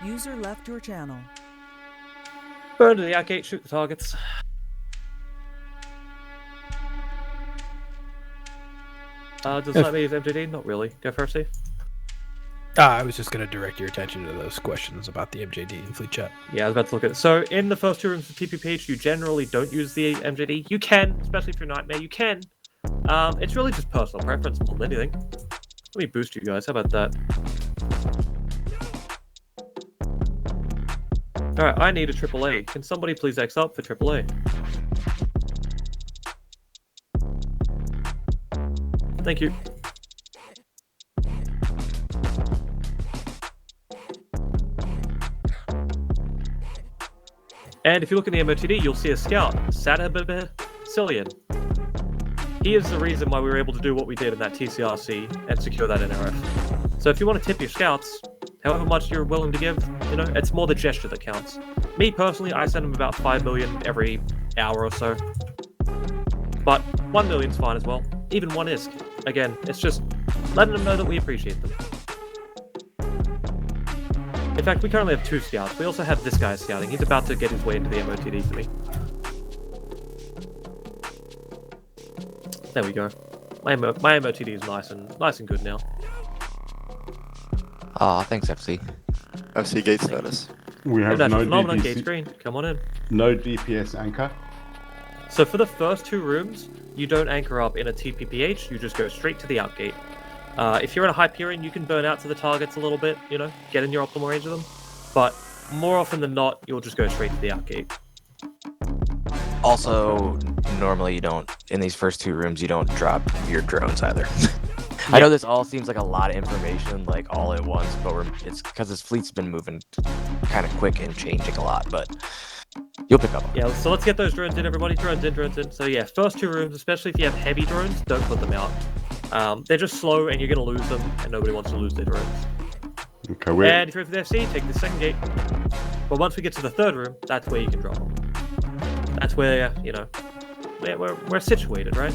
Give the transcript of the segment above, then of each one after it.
User left your channel. Burn to the outgate, shoot the targets. Does that mean MJD? Not really. Go first, Steve. I was just going to direct your attention to those questions about the MJD in Fleet Chat. Yeah, I was about to look at it. So, in the first 2 rooms of TPPH, you generally don't use the MJD. You can, especially if you're Nightmare, you can. It's really just personal preference more than anything. Let me boost you guys, how about that? Alright, I need a AAA. Can somebody please X up for AAA? Thank you. And if you look in the MOTD, you'll see a scout, Cillian. He is the reason why we were able to do what we did in that TCRC and secure that NRF. So if you want to tip your scouts, however much you're willing to give, you know, it's more the gesture that counts. Me personally, I send them about 5 million every hour or so. But 1 million's fine as well. Even 1 ISK. Again, it's just letting them know that we appreciate them. In fact, we currently have 2 scouts. We also have this guy scouting. He's about to get his way into the MOTD for me. There we go. My MOTD is nice and good now. Aw, thanks, FC. FC gate status. We have no phenomenon gate DPS, screen. Come on in. no DPS anchor. So for the first 2 rooms, you don't anchor up in a TPPH. You just go straight to the outgate. If you're in a Hyperion, you can burn out to the targets a little bit, you know, get in your optimal range of them. But more often than not, you'll just go straight to the outgate. Also, normally you don't, in these first 2 rooms, you don't drop your drones either. I know this all seems like a lot of information, like all at once, but it's because this fleet's been moving kind of quick and changing a lot, but you'll pick up on it. Yeah, so let's get those drones in, everybody. Drones in. So yeah, first 2 rooms, especially if you have heavy drones, don't put them out. They're just slow and you're going to lose them, and nobody wants to lose their drones. Okay, And if you're for the FC, take the second gate. But once we get to the 3rd room, that's where you can drop them. That's where, you know, we're situated, right?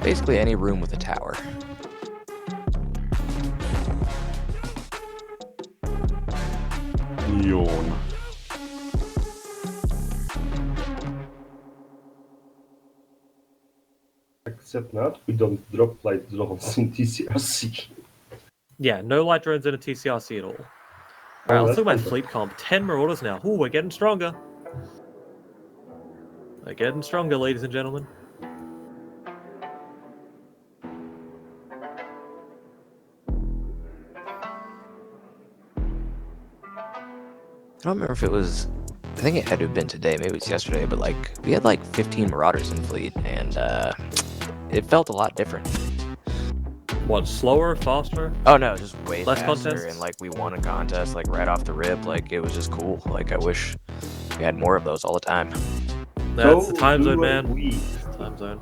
Basically any room with a tower. yawn. Except that we don't drop light drones in TCRC. Yeah, no light drones in a TCRC at all. Alright, let's talk about fleet comp. 10 Marauders now. Ooh, we're getting stronger. We're getting stronger, ladies and gentlemen. I don't remember if it was, I think it had to have been today, maybe it was yesterday, but like, we had like 15 Marauders in fleet, and it felt a lot different. What, slower, faster? Oh no, just way Less faster, contests? and like we won a contest like right off the rip, like it was just cool. Like I wish we had more of those all the time. That's the time zone, do man. we. Time zone.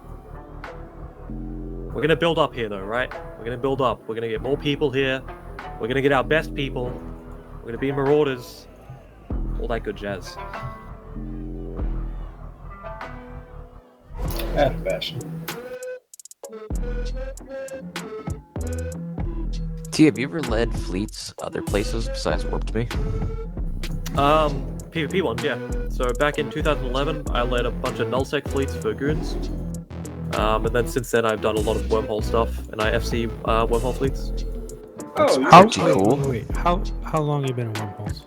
We're gonna build up here though, right? We're gonna build up. We're gonna get more people here. We're gonna get our best people. We're gonna be Marauders. All that good jazz. Bad fashion. T, have you ever led fleets other places besides Warp To Me? PvP ones, yeah. So back in 2011, I led a bunch of nullsec fleets for goons. And then since then, I've done a lot of wormhole stuff, and I FC wormhole fleets. Oh, How cool. Wait, how long have you been in wormholes?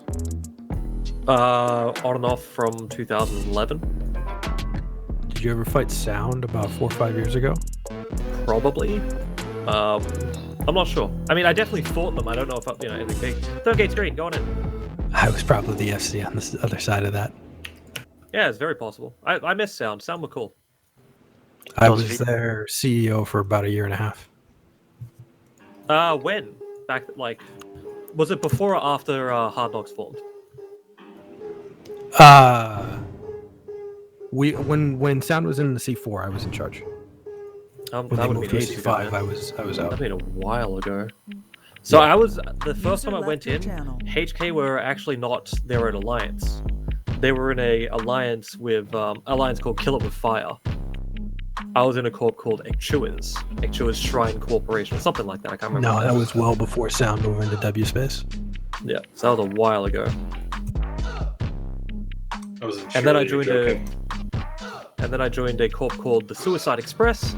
On and off from 2011, Did you ever fight Sound about 4 or 5 years ago? probably. I'm not sure. I mean, I definitely fought them. I don't know if you know anything big. 3rd gate screen, going in. I was probably the FC on the other side of that. Yeah, it's very possible. I miss Sound. Sound were cool. I was their CEO for about 1.5 years. When? Back, like, was it before or after Hard Knocks formed? When Sound was in the C4, I was in charge. When That they would moved be to ages ago, C5, man. I was That'd out. been a while ago. So I was the first User time I left went your in. channel. HK were actually not their own alliance. They were in a alliance with alliance called Kill It With Fire. I was in a corp called Ekchua's Shrine Corporation, or something like that. I can't remember. No, that was well before Sound moved into W space. Yeah, so that was a while ago. And then I joined a corp called the Suicide Express.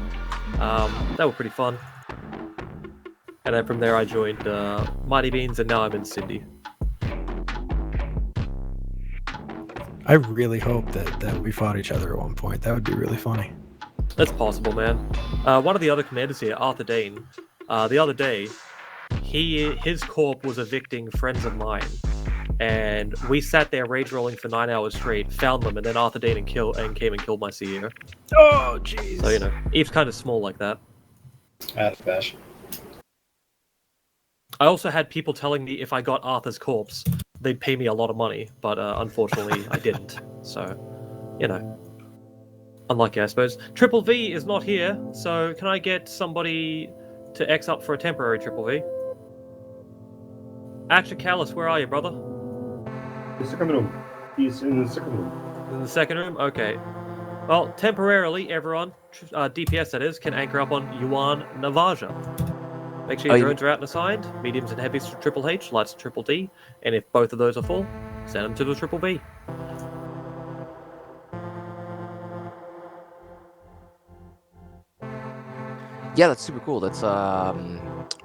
That were pretty fun. And then from there I joined Mighty Beans, and now I'm in Cindy. I really hope that we fought each other at one point. That would be really funny. That's possible, man. One of the other commanders here, Arthur Dane, the other day, his corp was evicting friends of mine, and we sat there rage rolling for 9 hours straight, found them, and then Arthur Dane came and killed my CEO. Oh, jeez. So, you know, Eve's kind of small like that. Out of fashion. I also had people telling me if I got Arthur's corpse, they'd pay me a lot of money, but unfortunately I didn't. So, you know. Unlucky, I suppose. Triple V is not here, so can I get somebody to X up for a temporary Triple V? Action Callus, where are you, brother? The second room. He's in the second room. In the second room? Okay. Well, temporarily, everyone, DPS that is, can anchor up on Yuan Navaja. Make sure your drones are out and assigned. Mediums and heavies to Triple H, lights to Triple D, and if both of those are full, send them to the Triple V. Yeah, that's super cool. That's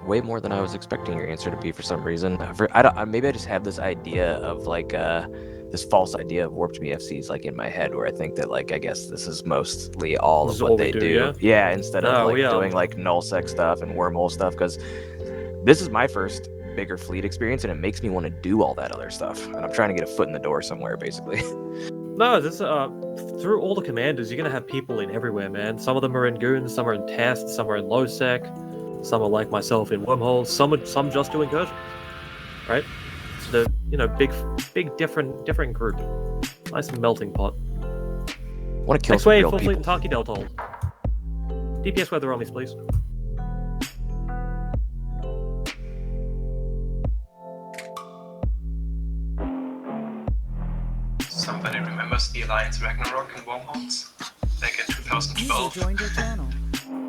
way more than I was expecting your answer to be for some reason. Maybe I just have this idea of like this false idea of Warp To Me FCs like in my head, where I think that like I guess this is mostly all of what they do. Yeah, instead of doing like nullsec stuff and wormhole stuff, because this is my first bigger fleet experience, and it makes me want to do all that other stuff. And I'm trying to get a foot in the door somewhere, basically. No, this through all the commanders, you're gonna have people in everywhere, man. Some of them are in goons, some are in tests, some are in low sec, some are like myself in wormholes, some just do incursions, right? So the big different group, nice melting pot. Want to kill Next some wave, real full fleet people. and Taki Delta. DPS weather armies, please. Somebody remembers the Alliance Ragnarok and Wormholes? Back in 2012. User joined your channel.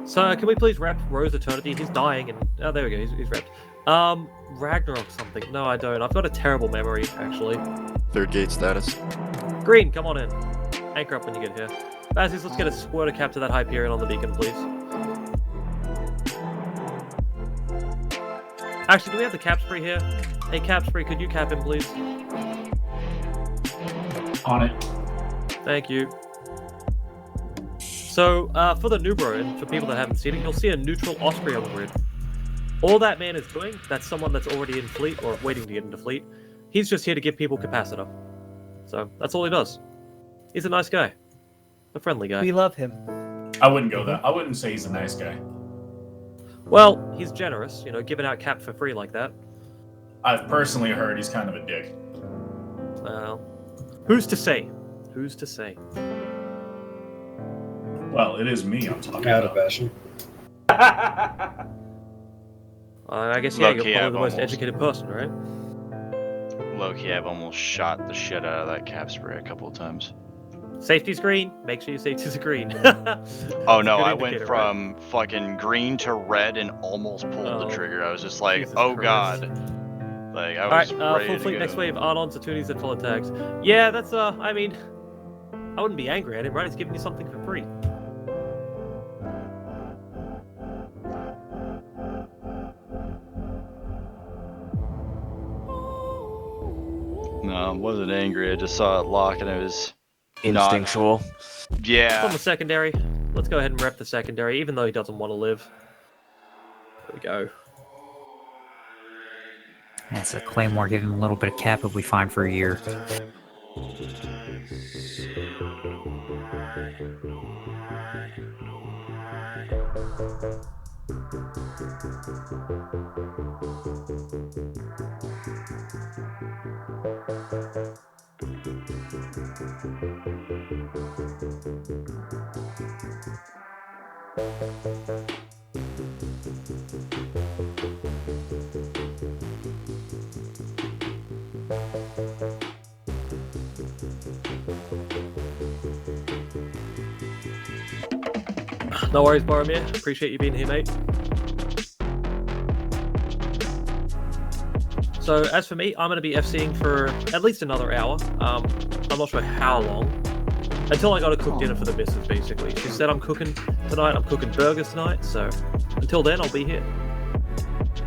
So can we please wrap Rose Eternity? He's dying, and oh, there we go. He's wrapped. Ragnarok something. No, I don't. I've got a terrible memory, actually. Third gate status. Green, come on in. Anchor up when you get here. Bazzies, let's get a squirter cap to that Hyperion on the beacon, please. Actually, do we have the cap spree here? Hey, cap spree, could you cap him, please? On it. Thank you. So, for the Nubro, and for people that haven't seen it, you'll see a neutral Osprey on the grid. All that man is doing, that's someone that's already in fleet, or waiting to get into fleet. He's just here to give people capacitor. So, that's all he does. He's a nice guy. A friendly guy. We love him. I wouldn't go there. I wouldn't say he's a nice guy. Well, he's generous, you know, giving out cap for free like that. I've personally heard he's kind of a dick. Well, who's to say? Who's to say? Well, it is me I'm talking Out about. of fashion. I guess, yeah, Low-key, you're probably I've the most almost- educated person, right? Low-key, I've almost shot the shit out of that cap spray a couple of times. Safety's green. Make sure your safety's green. Oh no, Good I went indicator, from fucking green to red and almost pulled Oh. the trigger. I was just like, Jesus oh Christ. god. Like, I Alright, was ready full to fleet go. next wave, Arnon, Satunis, and full attacks. Yeah, that's, I mean, I wouldn't be angry at him, right? He's giving you something for free. No, I wasn't angry. I just saw it lock and it was Instinctual. On yeah. the secondary, let's go ahead and rep the secondary, even though he doesn't want to live. There we go. That's a Claymore, give him a little bit of cap if we find for a year. No worries, Boromir. Appreciate you being here, mate. So, as for me, I'm going to be FCing for at least another hour. I'm not sure how long. Until I got to cook dinner for the missus, basically. She said I'm cooking tonight. I'm cooking burgers tonight. So, until then, I'll be here.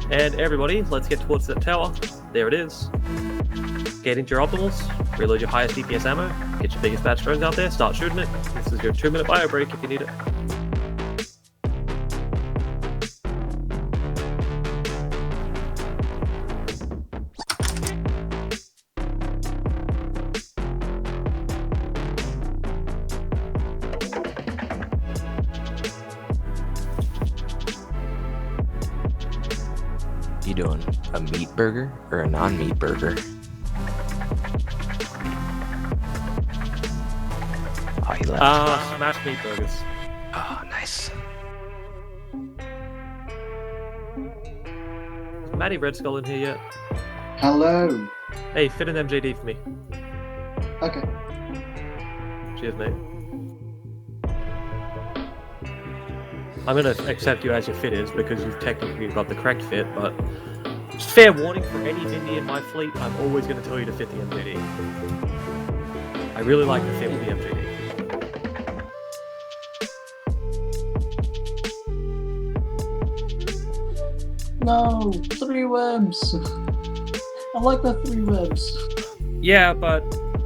And everybody, let's get towards that tower. There it is. Get into your optimals. Reload your highest DPS ammo. Get your biggest batch drones out there. Start shooting it. This is your 2-minute bio break if you need it. You doing a meat burger or a non-meat burger? Oh, he left. Smashed meat burgers. Oh, nice. Is Matty Red Skull in here yet? Hello. Hey, fit an MJD for me. Okay. Cheers, mate. I'm gonna accept you as your fit is because you've technically got the correct fit, but just fair warning for any Vindy in my fleet, I'm always gonna tell you to fit the MJD. I really like the fit with the MJD. No, 3 webs. I like the 3 webs. Yeah, but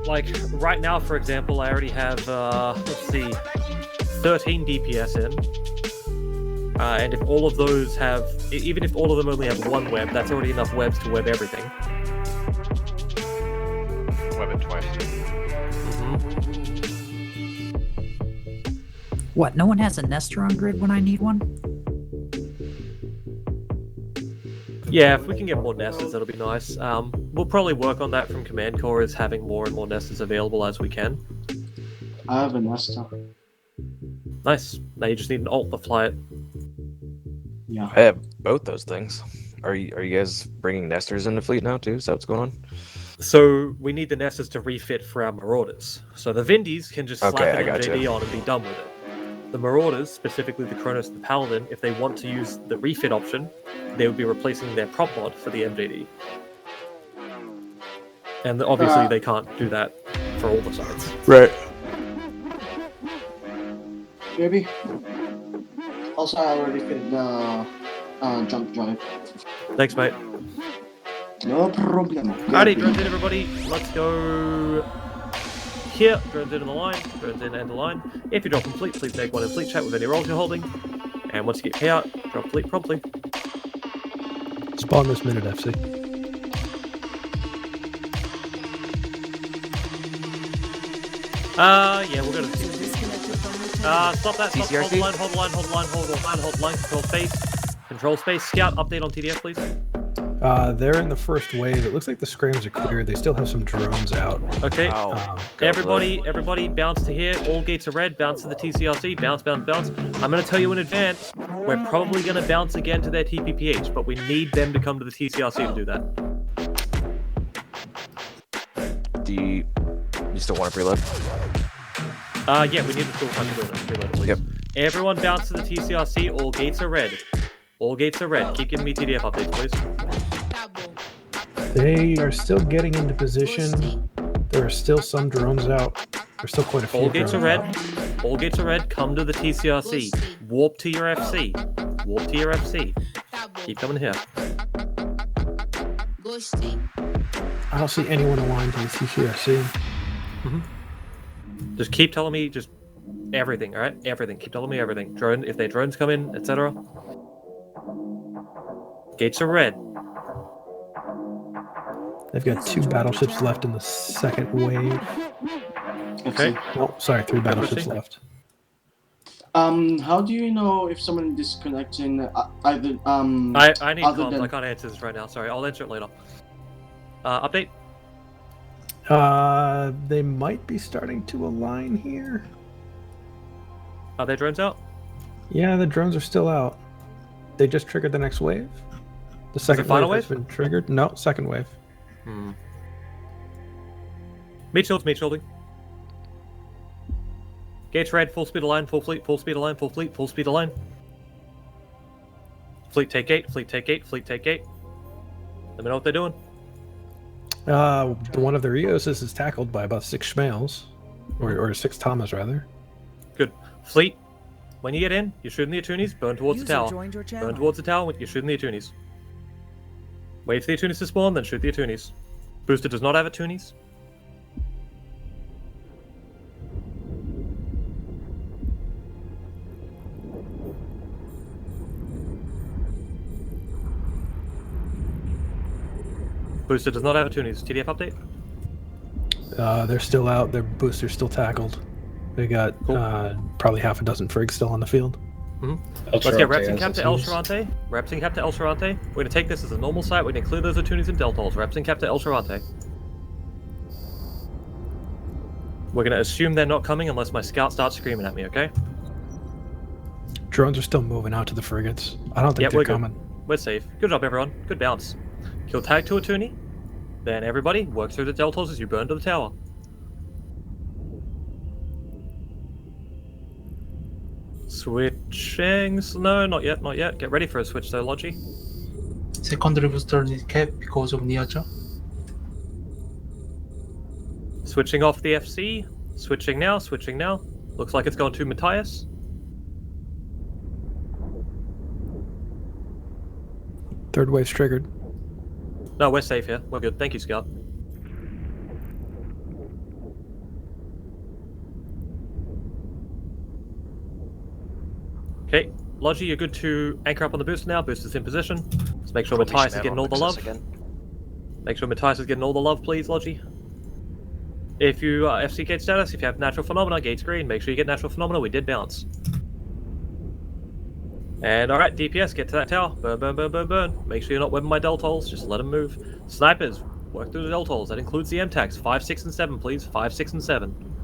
like right now, for example, I already have let's see, 13 DPS in. And if all of those have, even if all of them only have 1 web, that's already enough webs to web everything. Web it twice. What, no one has a Nestor on grid when I need one? Yeah, if we can get more nesters, that'll be nice. We'll probably work on that from Command Core, is having more and more nesters available as we can. I have a Nestor. Nice. Now you just need an alt to fly it. Yeah. I have both those things. Are you guys bringing nesters into fleet now too? Is that what's going on? So we need the nesters to refit for our Marauders. So the Vindies can just slap Okay, an I MJD gotcha. on and be done with it. The Marauders, specifically the Kronos and the Paladin, if they want to use the refit option, they would be replacing their prop mod for the MJD. And obviously they can't do that for all the sites. Right. Maybe. Also, I already fit the jump drive. Thanks, mate. No problem. Alrighty, drones in, everybody. Let's go here. Drones in the line. Drones in and the line. If you drop from fleet, please make one in fleet chat with any rolls you're holding. And once you get payout, drop fleet promptly. Spawn this minute, FC. Yeah, we'll go to the stop that, stop, hold the line, hold the line, hold the line, hold the line, hold the line, control space. Control space. Scout, update on TDF, please. They're in the first wave. It looks like the scrams are clear. They still have some drones out. Okay. Oh, Everybody bounce to here. All gates are red. Bounce to the TCRC. Bounce, bounce, bounce. I'm going to tell you in advance, we're probably going to bounce again to their TPPH, but we need them to come to the TCRC to do that. Do you still want to preload? Yeah, we need to still reload, please. Yep. Everyone bounce to the TCRC. All gates are red. All gates are red. Keep giving me TDF updates, please. They are still getting into position. There are still some drones out. There's still quite a few. All gates are drones red. out. All gates are red. Come to the TCRC. Warp to your FC. Warp to your FC. Keep coming here. I don't see anyone aligned to the TCRC. Just keep telling me just everything, alright? Everything. Keep telling me everything. Drone, if their drones come in, etc. Gates are red. They've got 2 battleships left in the second wave. Okay. Oh, sorry, 3 battleships left. How do you know if someone is disconnecting either I need other comms. than- I can't answer this right now. Sorry, I'll answer it later. Update. They might be starting to align here. Are their drones out? Yeah, the drones are still out. They just triggered the next wave. The second final wave has been triggered. No, second wave. Meat shields, meat shielding. Gates red, full speed align, full fleet, full speed align, full fleet, full speed align. Fleet take gate, fleet take gate, fleet take gate. Let me know what they're doing. One of their EOSs is tackled by about 6 Schmales. Or 6 Thomas, rather. Good. Fleet, when you get in, you're shooting the Attunis, burn towards the tower. Burn towards the tower, you're shooting the Attunis. Wait for the Attunis to spawn, then shoot the Attunis. Booster does not have Attunis. Booster does not have Attunis. TDF update? They're still out. Their booster's still tackled. They got probably half a dozen frigs still on the field. Let's get reps and cap to El Charante. Reps and cap to El Charante. We're going to take this as a normal site. We're going to clear those Attunis and Deltals. Reps and cap to El Charante. We're going to assume they're not coming unless my scout starts screaming at me, okay? Drones are still moving out to the frigates. I don't think they're coming. We're safe. Good job, everyone. Good bounce. Kill tag to Attuni. Then everybody, work through the Deltals as you burn to the tower. Switching. No, not yet, not yet. Get ready for a switch though, Logi. Secondary booster is capped because of Niaja. Switching off the FC. Switching now, switching now. Looks like it's gone to Matthias. Third wave's triggered. No, we're safe here. We're good. Thank you, Scott. Okay, Logi, you're good to anchor up on the booster now. Booster's in position. Let's make sure Matthias is getting all the love. Make sure Matthias is getting all the love, please, Logi. If you FC gate status, if you have natural phenomena, gate's green. Make sure you get natural phenomena. We did bounce. And alright, DPS, get to that tower. Burn, burn, burn, burn, burn. Make sure you're not webbing my Deltals. Just let them move. Snipers, work through the Deltals. That includes the MTACs. 5, 6, and 7, please. 5, 6, and 7.